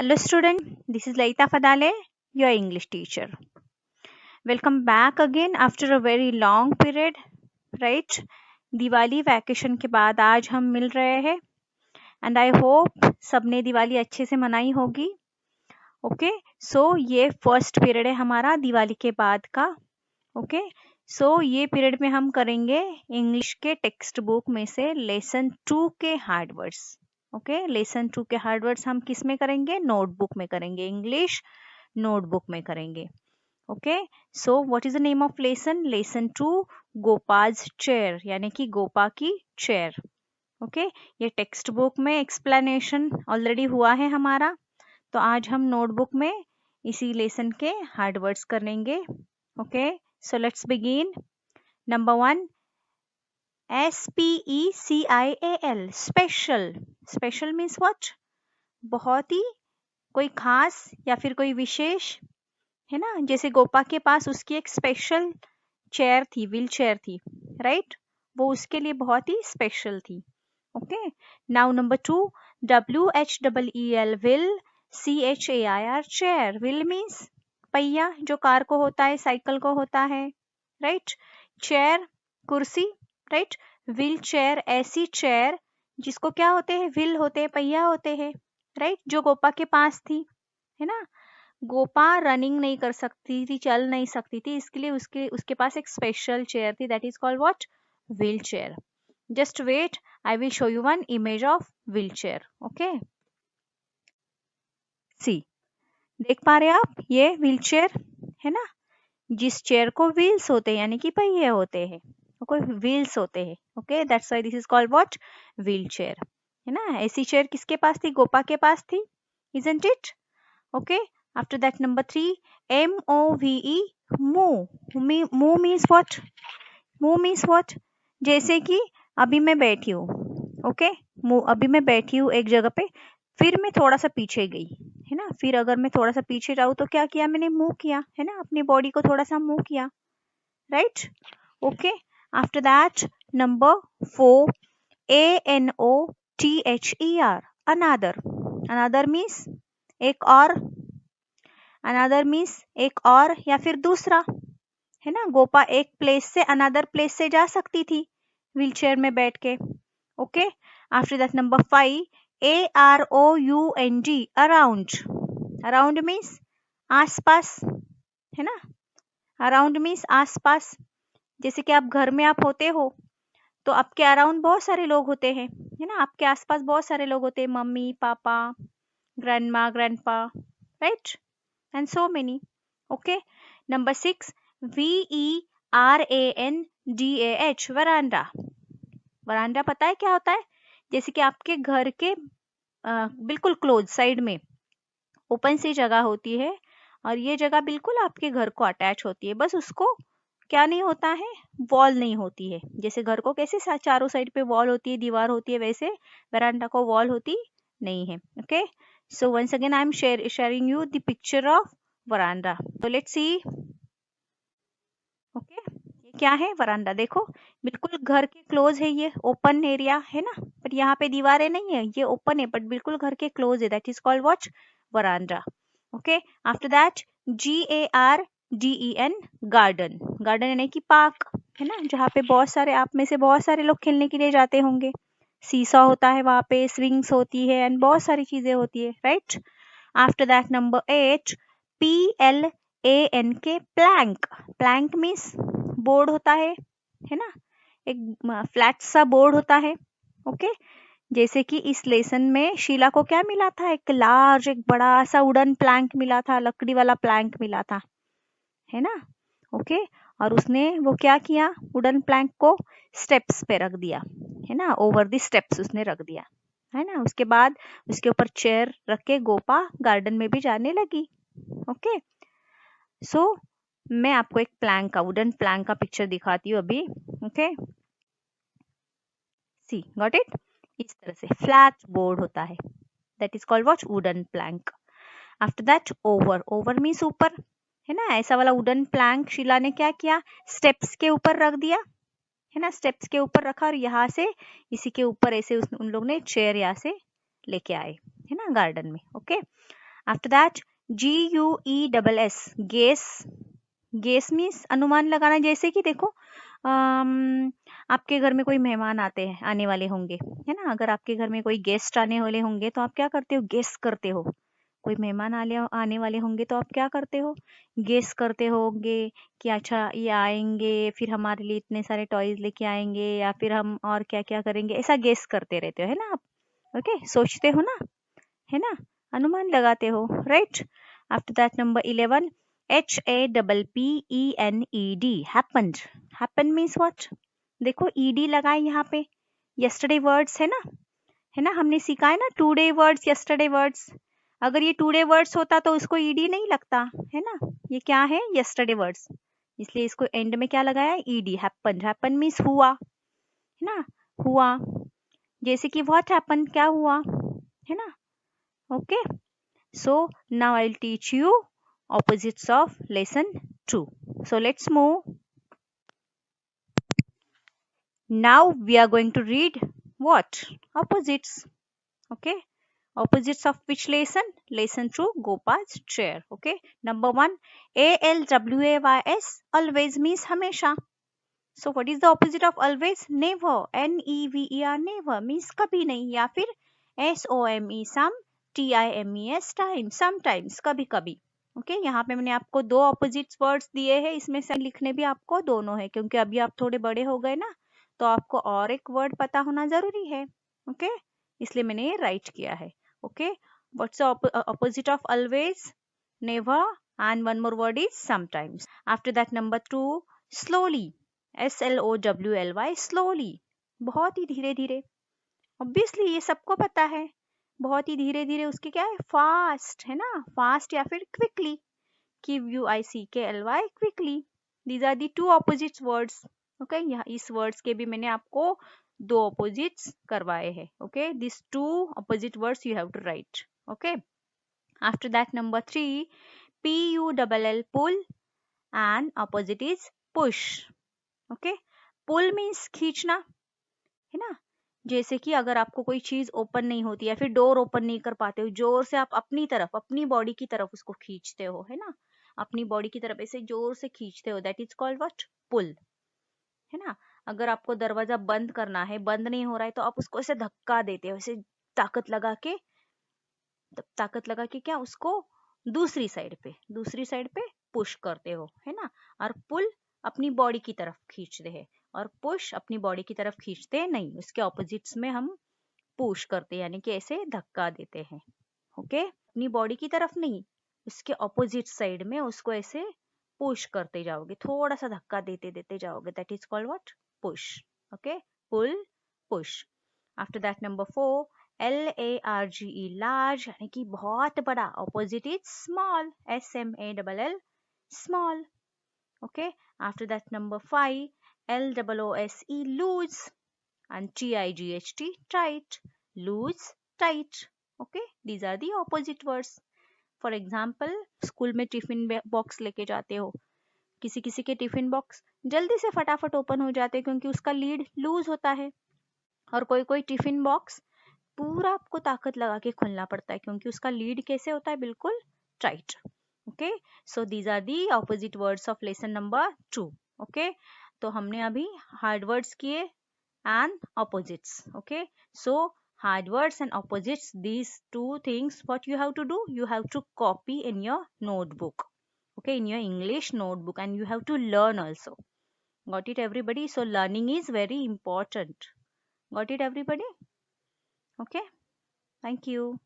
Hello student, this is Laita Fadale, your English teacher. Welcome back again after a very long period, right? Diwali vacation के बाद आज हम मिल रहे हैं and I hope सबने दिवाली अच्छे से मनाई होगी. ओके, सो ये फर्स्ट पीरियड है हमारा दिवाली के बाद का. ओके, सो ये पीरियड में हम करेंगे इंग्लिश के टेक्स्ट बुक में से लेसन 2 के हार्ड वर्ड्स. ओके, लेसन 2 के हार्ड वर्ड्स हम किस में करेंगे? नोटबुक में करेंगे, इंग्लिश नोटबुक में करेंगे. Okay, so what is the name of lesson? Lesson 2 Gopa's chair, यानी कि गोपा की चेयर. ओके, ये टेक्स्ट बुक में एक्सप्लेनेशन ऑलरेडी हुआ है हमारा, तो आज हम नोटबुक में इसी लेसन के हार्ड वर्ड्स करेंगे. Okay, so let's begin. Number 1, SPECIAL, special. Special means what? बहुत ही, कोई खास या फिर कोई विशेष, है ना. जैसे गोपा के पास उसकी एक स्पेशल चेयर थी, व्हील चेयर थी, राइट? वो उसके लिए बहुत ही स्पेशल थी. Okay, now number 2, WHEEL, will, CHAIR, chair. Will means पहिया, जो कार को होता है, साइकिल को होता है, राइट? चेयर कुर्सी, राइट? व्हील चेयर ऐसी चेयर जिसको क्या होते हैं? व्हील होते हैं, पहिया होते हैं, राइट? जो गोपा के पास थी, है ना. गोपा रनिंग नहीं कर सकती थी, चल नहीं सकती थी, इसके लिए उसके पास एक स्पेशल चेयर थी, that is called what? Wheel chair. Just wait, I will show you one image of wheel chair. Okay, see, देख पा रहे आप? ये व्हील चेयर है ना, जिस चेयर को व्हील्स होते हैं, यानी कि पहिए होते हैं, कोई व्हील्स होते हैं. Okay, that's why this is called what? Wheel chair, है ना. ऐसी चेयर किसके पास थी? गोपा के पास थी, isn't it? Okay, after that number 3, MOVE, move. Move means what? Move means what? जैसे कि अभी मैं बैठी हूँ, ओके, अभी मैं बैठी हूँ एक जगह पे, फिर मैं थोड़ा सा पीछे गई, है ना. फिर अगर मैं थोड़ा सा पीछे जाऊँ तो क्या किया मैंने? मूव किया, है ना, अपनी बॉडी को थोड़ा सा मूव किया, right? Okay, after that number 4, ANOTHER, another. Another means एक और, अनदर मीन्स एक और या फिर दूसरा, है ना. गोपा एक प्लेस से अनदर प्लेस से जा सकती थी व्हील चेयर में बैठ के. Okay, after that number 5, AROUND, around. Around means आसपास, है ना. अराउंड मीन्स आसपास. जैसे कि आप घर में आप होते हो तो आपके अराउंड बहुत सारे लोग होते हैं, है ना. आपके आसपास बहुत सारे लोग होते हैं, mummy papa, grandma grandpa, right? and so many. Okay, number 6, VERANDAH, वरांडा. वरांडा पता है क्या होता है? जैसे कि आपके घर के बिल्कुल क्लोज साइड में ओपन सी जगह होती है और ये जगह बिल्कुल आपके घर को अटैच होती है, बस उसको क्या नहीं होता है? वॉल नहीं होती है. जैसे घर को कैसे चारों साइड पे वॉल होती है, दीवार होती है, वैसे वरांडा को वॉल होती नहीं है. Okay, so once again I am sharing you the picture of veranda. So let's see. Okay, ये क्या है? वरांडा. देखो, बिल्कुल घर के क्लोज है, ये ओपन एरिया है ना, बट यहाँ पे दीवारें नहीं है, ये ओपन है बट बिल्कुल घर के क्लोज है, that is called what? Veranda. Okay, after that GARDEN, garden. Garden यानी कि पार्क, है ना, जहाँ पे बहुत सारे, आप में से बहुत सारे लोग खेलने के लिए जाते होंगे. सीसॉ होता है वहां पे, स्विंग्स होती है एंड बहुत सारी चीजें होती है, right? After that number 8, PLANK, plank. Plank means board होता है ना, एक फ्लैट सा बोर्ड होता है. ओके, जैसे कि इस लेसन में शीला को क्या मिला था? एक लार्ज, एक बड़ा सा वुडन प्लैंक मिला था, लकड़ी वाला प्लैंक मिला था, है ना. ओके, और उसने वो क्या किया? वुडन प्लैंक को स्टेप्स पे रख दिया, है ना, ओवर द स्टेप्स उसने रख दिया, है ना. उसके बाद उसके ऊपर चेयर रख के गोपा गार्डन में भी जाने लगी. ओके, सो मैं आपको एक प्लैंक का, वुडन प्लैंक का पिक्चर दिखाती हूँ अभी. Okay, see, got it? इस तरह से फ्लैट बोर्ड होता है, that is called what? Wooden plank. After that over. Over means ऊपर, है ना. ऐसा वाला वुडन प्लैंक शीला ने क्या किया? स्टेप्स के ऊपर रख दिया, है ना. स्टेप्स के ऊपर रखा और यहाँ से इसी के ऊपर ऐसे उन लोग ने चेयर यहाँ से लेके आए, है ना, गार्डन में. Okay, After that, GUESS, guess. Guess means अनुमान लगाना, जैसे कि देखो आपके घर में कोई मेहमान आने वाले होंगे, है ना। अगर आपके घर में कोई गेस्ट आने वाले होंगे तो आप क्या करते हो, गेस करते हो। कोई मेहमान आने वाले होंगे तो आप क्या करते हो, गेस करते होंगे कि अच्छा ये आएंगे, फिर हमारे लिए इतने सारे टॉयज लेके आएंगे, या फिर हम और क्या क्या करेंगे, ऐसा गेस करते रहते हो, है ना आप। ओके, सोचते हो ना, है ना, अनुमान लगाते हो, right. After that number 11, HAPPENED, happened. happen means what, देखो ed लगाए यहाँ पे, yesterday words है ना, हमने सीखा है ना, today words, yesterday words। अगर ये today words होता तो उसको ed नहीं लगता, है ना। ये क्या है, yesterday words, इसलिए इसको एंड में क्या लगाया, ed, happened। happen means हुआ, है ना, हुआ। जैसे कि what happened, क्या हुआ, है ना। Okay, so now I'll teach you opposites of lesson 2. So let's move. Now we are going to read what, opposites. Okay, opposites of which lesson, lesson 2, Gopal's chair. Okay, number 1, ALWAYS, always means hamesha. So what is the opposite of always, never, NEVER, never means kabhi nahi, या फिर SOME, some, TIMES, time, sometimes, कभी कभी। Okay, यहाँ पे मैंने आपको दो opposite words दिए हैं, इसमें से लिखने भी आपको दोनों है, क्योंकि अभी आप थोड़े बड़े हो गए ना, तो आपको और एक वर्ड पता होना जरूरी है। ओके, इसलिए मैंने ये राइट किया है। Okay, what's opposite of always, never, and one more word is sometimes. After that number 2, slowly, SLOWLY, slowly, बहुत ही धीरे धीरे। ऑब्वियसली ये सबको पता है, बहुत ही धीरे धीरे उसके क्या है, फास्ट, है ना, फास्ट या फिर quickly, QUICKLY, quickly. These are the two opposite words. Okay, यहाँ इस वर्ड्स के भी मैंने आपको दो ऑपोजिट्स करवाए हैं। Okay, this two opposite words you have to write. Okay, after that number 3, PULL, pull, and opposite is push. Okay, pull means खींचना, है ना। जैसे कि अगर आपको कोई चीज ओपन नहीं होती या फिर डोर ओपन नहीं कर पाते हो, जोर से आप अपनी तरफ, अपनी बॉडी की तरफ उसको खींचते हो, है ना, अपनी बॉडी की तरफ ऐसे जोर से खींचते हो, दैट इज कॉल्ड व्हाट, पुल, है ना। अगर आपको दरवाजा बंद करना है, बंद नहीं हो रहा है, तो आप उसको ऐसे धक्का देते हो, ऐसे ताकत लगा के, क्या उसको दूसरी साइड पे पुश करते हो, है ना। और पुल अपनी बॉडी की तरफ खींचते हैं, और पुश अपनी बॉडी की तरफ खींचते नहीं, उसके ऑपोजिट्स में हम पुश करते हैं, यानी कि ऐसे धक्का देते हैं। ओके, अपनी बॉडी की तरफ नहीं, उसके ऑपोजिट साइड में उसको ऐसे पुश करते जाओगे, थोड़ा सा धक्का देते देते जाओगे, that is called what, push. Okay, pull, push. After that number 4, LARGE, large, यानी कि बहुत बड़ा, opposite is small, SMALL, small. Okay, after that number 5, LOOSE, loose, and TIGHT, tight, loose, tight. Okay, these are the opposite words. For example, school में tiffin box लेके जाते हो, किसी किसी के टिफिन बॉक्स जल्दी से फटाफट ओपन हो जाते हैं क्योंकि उसका लीड लूज होता है, और कोई कोई टिफिन बॉक्स पूरा आपको ताकत लगा के खोलना पड़ता है क्योंकि उसका लीड कैसे होता है, बिल्कुल tight. Okay, so these are the opposite words of lesson number 2। ओके, तो हमने अभी हार्ड वर्ड्स किए and opposites. Okay, so hard words and opposites, these two things, what you have to do, you have to copy in your notebook, okay, in your English notebook, and you have to learn also. Got it everybody? So learning is very important. Got it everybody? Okay, thank you.